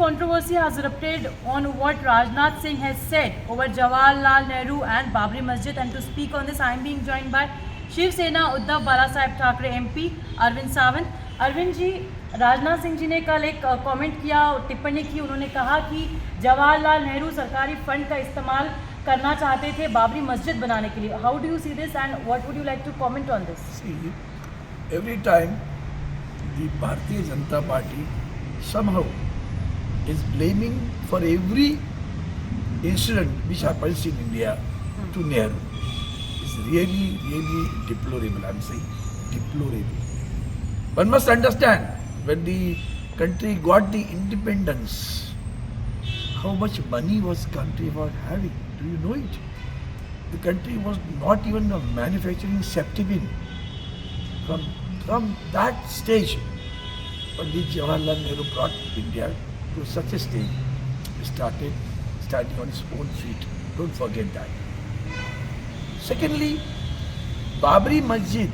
controversy has erupted on what Rajnath Singh has said over Jawaharlal Nehru and Babri Masjid. And to speak on this, I am being joined by Shiv Sena Uddhav Balasaheb Thackeray MP Arvind Sawant. Arvind ji, Rajnath Singh ji ने कल एक comment किया, टिप्पणी की. उन्होंने कहा कि जवाहरलाल नेहरू सरकारी फंड का इस्तेमाल करना चाहते थे बाबरी मस्जिद बनाने के लिए. How do you see this and what would you like to comment on this? See, every time the Bharatiya Janata Party somehow is blaming for every incident which happens in India to Nehru. It's really, really deplorable. I'm saying deplorable. One must understand, when the country got the independence, how much money was country was having. Do you know it? The country was not even manufacturing septimin. From that stage, Pandit Jawaharlal Nehru brought India to such a stage. He started standing on his own feet. Don't forget that. Secondly, Babri Masjid.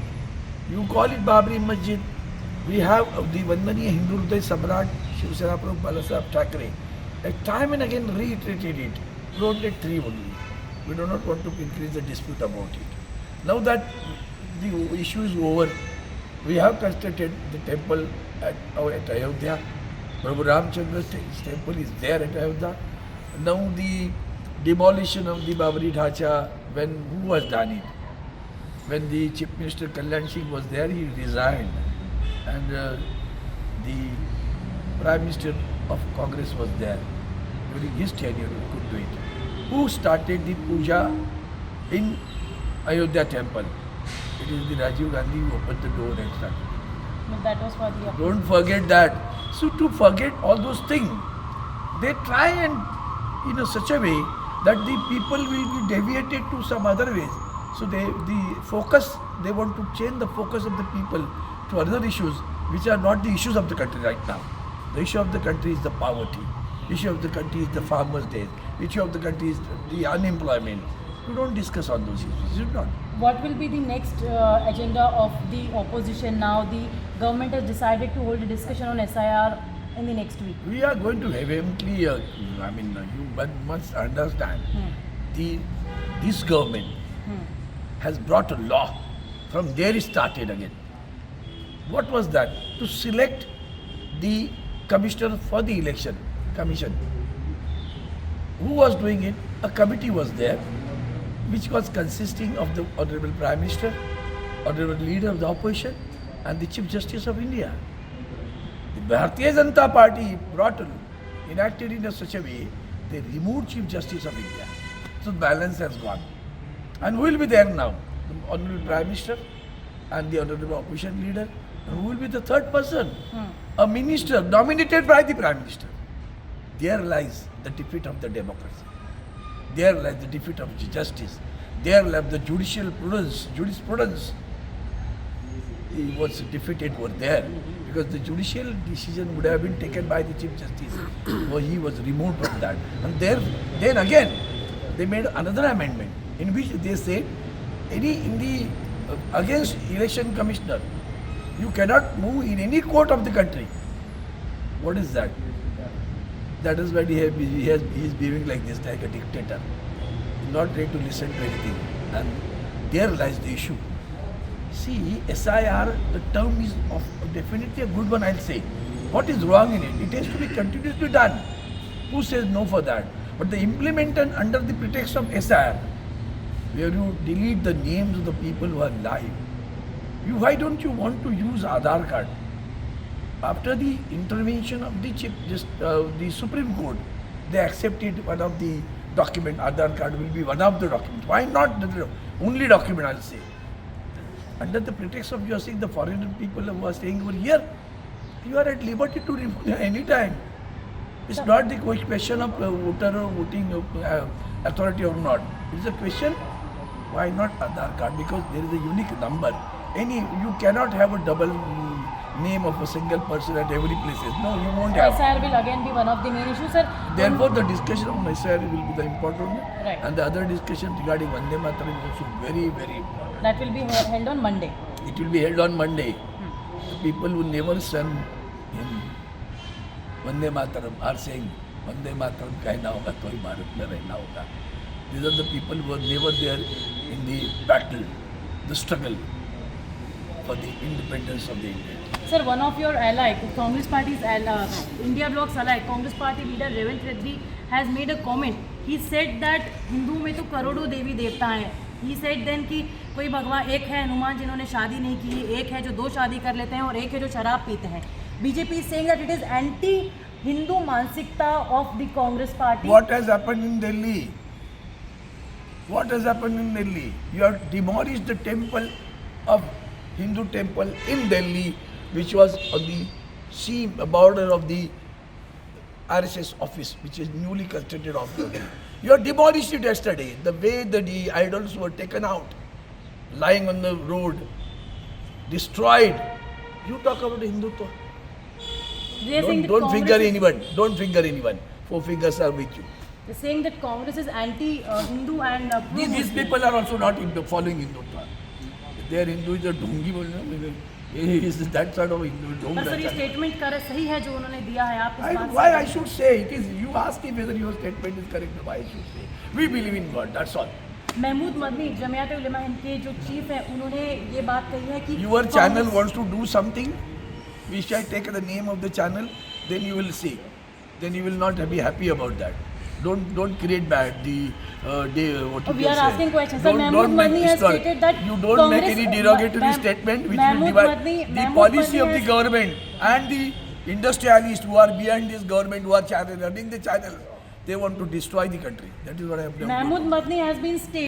You call it Babri Masjid. We have the Vandaniya Hindu Hriday Samrat Shiv Sena Pramukh Balasaheb Thackeray time and again reiterated it. Wrote it 3 only. We do not want to increase the dispute about it. Now that the issue is over, we have constructed the temple at Ayodhya. Prabhu Ramchandra's temple is there at Ayodhya. Now the demolition of the Babri Dhacha, who has done it? When the Chief Minister Kalyan Singh was there, he resigned. And the Prime Minister of Congress was there. During his tenure, he could do it. Who started the puja in Ayodhya temple? It is the Rajiv Gandhi who opened the door and started. But that was for the Don't forget that. So to forget all those things, they try and in such a way that the people will be deviated to some other ways. So they want to change the focus of the people to other issues which are not the issues of the country right now. The issue of the country is the poverty. The issue of the country is the farmers' days. The issue of the country is the unemployment. We don't discuss on those issues, is it not? What will be the next agenda of the opposition now? The government has decided to hold a discussion on SIR in the next week. We are going to vehemently, you must understand, this government has brought a law. From there it started again. What was that? To select the commissioner for the election commission. Who was doing it? A committee was there, which was consisting of the Honorable Prime Minister, Honorable Leader of the Opposition, and the Chief Justice of India. The Bharatiya Janata Party enacted in such a way, they removed Chief Justice of India. So the balance has gone. And who will be there now? The Honorable Prime Minister and the Honorable Opposition Leader. And who will be the third person? A minister nominated by the Prime Minister. There lies the defeat of the democracy. There lies the defeat of justice. There lies the jurisprudence. It was defeated over there because the judicial decision would have been taken by the Chief Justice. So he was removed from that. And then again, they made another amendment in which they said against election commissioner, you cannot move in any court of the country. What is that? That is why he is behaving like this, like a dictator. He's not ready to listen to anything. And there lies the issue. See, SIR, the term is definitely a good one, I'll say. What is wrong in it? It has to be continuously done. Who says no for that? But the implementation under the pretext of SIR, where you delete the names of the people who are alive, why don't you want to use Aadhaar card? After the intervention of the Supreme Court, they accepted one of the document. Aadhaar card will be one of the documents. Why not the only document, I'll say? Under the pretext of you are saying the foreign people who are staying over here, you are at liberty to remove any time. It's not the question of voter or voting authority or not. It's a question, why not Aadhaar card? Because there is a unique number. You cannot have a double name of a single person at every place. No, you won't have. SIR will again be one of the main issues, sir. Therefore, the discussion on SIR will be the important one. Right. And the other discussion regarding Vande Mataram is also very, very important. That will be held on Monday. It will be held on Monday. The people who never sang Vande Mataram are saying Vande Mataram कहना होगा तो ही भारत में रहना होगा. These are the people who were never there in the battle, the struggle for the independence of the India. Sir, one of your ally, Congress Party's India Bloc's ally, Congress Party leader Revant Reddy has made a comment. He said that Hindu में तो करोड़ों देवी देवता हैं. He said then कि कोई भगवान एक है हनुमान जिन्होंने शादी नहीं की, एक है जो 2 शादी कर लेते हैं और एक है जो शराब पीते हैं. BJP is saying that it is anti-Hindu मानसिकता of the Congress Party. What has happened in Delhi? What has happened in Delhi? You have demolished the temple of Hindu temple in Delhi, which was on the sea border of the RSS office, which is newly constructed office. You have demolished it yesterday. The way the idols were taken out, lying on the road, destroyed. You talk about Hindutva. They are saying that Don't Congress finger is- anyone. Don't finger anyone. 4 fingers are with you. They're saying that Congress is anti-Hindu and These people are also not following Hindutva. They are Hindu is a ढोंगी बोलना. Is that sort of Hindu? पर sir ये statement कर सही है जो उन्होंने दिया है आप इस बात Why से- I should say it is you ask me whether your statement is correct. Why I should say we believe in God. That's all. Mahmood Madani Jamiat उलमा हिंद के जो चीफ हैं उन्होंने ये बात कही है कि Your channel Congress- wants to do something. We shall take the name of the channel. Then you will see. Then you will not be happy about that. Don't create bad what you We can are say. asking questions. Sir, Don't Mahmood make Madni has destroy. stated that You don't Congress- make any derogatory Ma'am, statement which Mahmood will divide Madni- the Mahmood policy Madni of the has- government and the industrialists who are behind this government, who are running the channel. They want to destroy the country. That is what I have done. Mahmood Madni has been stated